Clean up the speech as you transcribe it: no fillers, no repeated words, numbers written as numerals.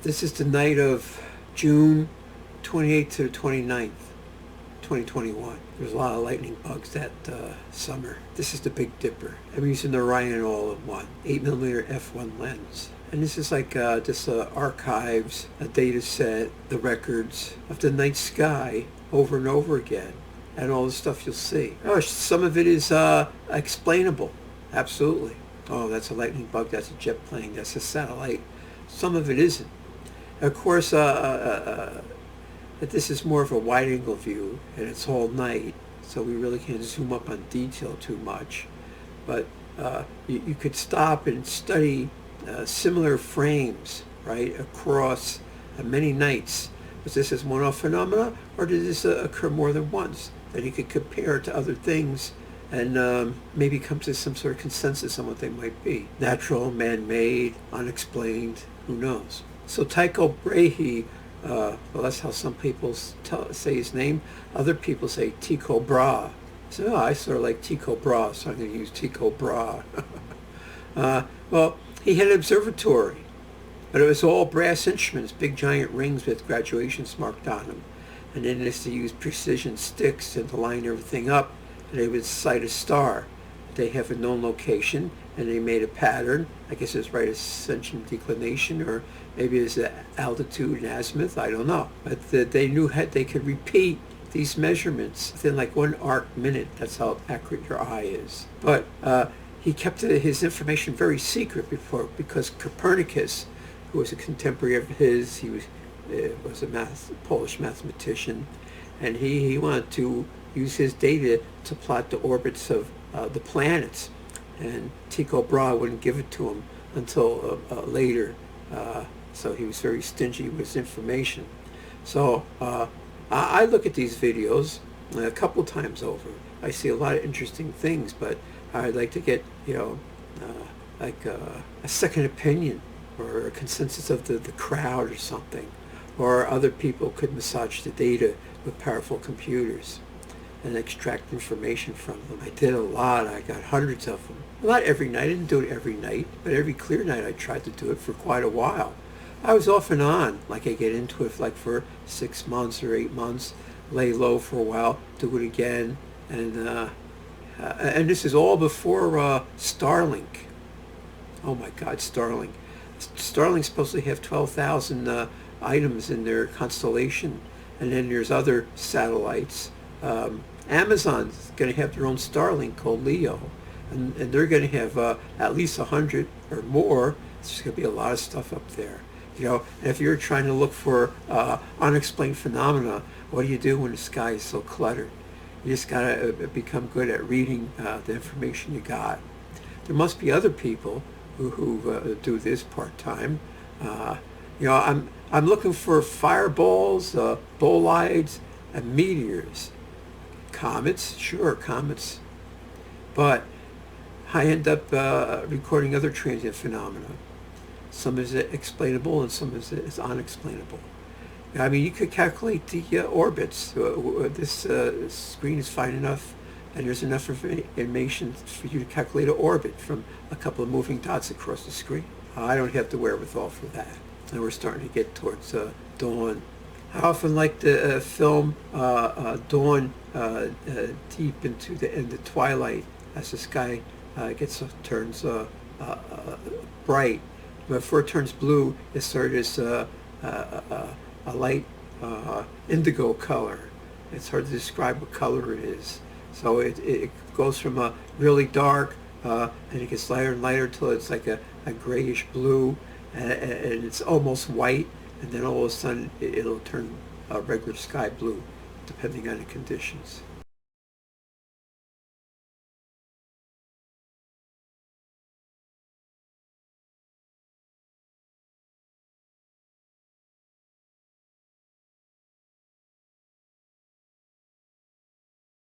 This is the night of June 28th to the 29th, 2021. There's a lot of lightning bugs that summer. This is the Big Dipper. I'm using the Orion all-in-one 8mm f1 lens. And this is like this archives a data set, the records of the night sky over and over again, and all the stuff you'll see. Oh, some of it is explainable. Absolutely. Oh, that's a lightning bug, that's a jet plane, that's a satellite. Some of it isn't. Of course, that this is more of a wide-angle view, and it's all night, so we really can't zoom up on detail too much. But you could stop and study similar frames, right, across many nights. Was this as one-off phenomena, or did this occur more than once? That you could compare to other things and maybe come to some sort of consensus on what they might be. Natural, man-made, unexplained, who knows? So Tycho Brahe, well, that's how some people say his name. Other people say Tycho Brahe. So I sort of like Tycho Brahe, so I'm going to use Tycho Brahe. Well, he had an observatory, but it was all brass instruments, big giant rings with graduations marked on them. And then they used to use precision sticks and to line everything up, and they would sight a star. They have a known location, and they made a pattern. I guess it's right ascension declination, or maybe it's altitude and azimuth, I don't know. But they knew they could repeat these measurements within like 1 arc minute. That's how accurate your eye is. But he kept his information very secret because Copernicus, who was a contemporary of his, he was a Polish mathematician, and he wanted to use his data to plot the orbits of the planets. And Tycho Brahe wouldn't give it to him until later. So he was very stingy with his information. So I look at these videos a couple times over. I see a lot of interesting things, but I'd like to get, like a second opinion or a consensus of the crowd or something. Or other people could massage the data with powerful computers and extract information from them. I did a lot. I got hundreds of them. Not every night. I didn't do it every night, but every clear night I tried to do it for quite a while. I was off and on. Like I get into it like for 6 months or 8 months, lay low for a while, do it again, and this is all before Starlink. Oh my God, Starlink. Starlink's supposed to have 12,000 items in their constellation, and then there's other satellites. Amazon's going to have their own Starlink called Leo, and they're going to have at least 100 or more. There's going to be a lot of stuff up there. And if you're trying to look for unexplained phenomena, what do you do when the sky is so cluttered? You just got to become good at reading the information you got. There must be other people who do this part-time. I'm looking for fireballs, bolides, and meteors. Comets, sure, comets. But I end up recording other transient phenomena. Some is explainable and some is unexplainable. I mean, you could calculate the orbits. This screen is fine enough, and there's enough information for you to calculate an orbit from a couple of moving dots across the screen. I don't have the wherewithal for that. And we're starting to get towards dawn. I often like to film dawn deep into the twilight as the sky turns bright. Before it turns blue, it starts a light indigo color. It's hard to describe what color it is. So it goes from a really dark and it gets lighter and lighter till it's like a grayish blue, and it's almost white, and then all of a sudden it'll turn regular sky blue, depending on the conditions.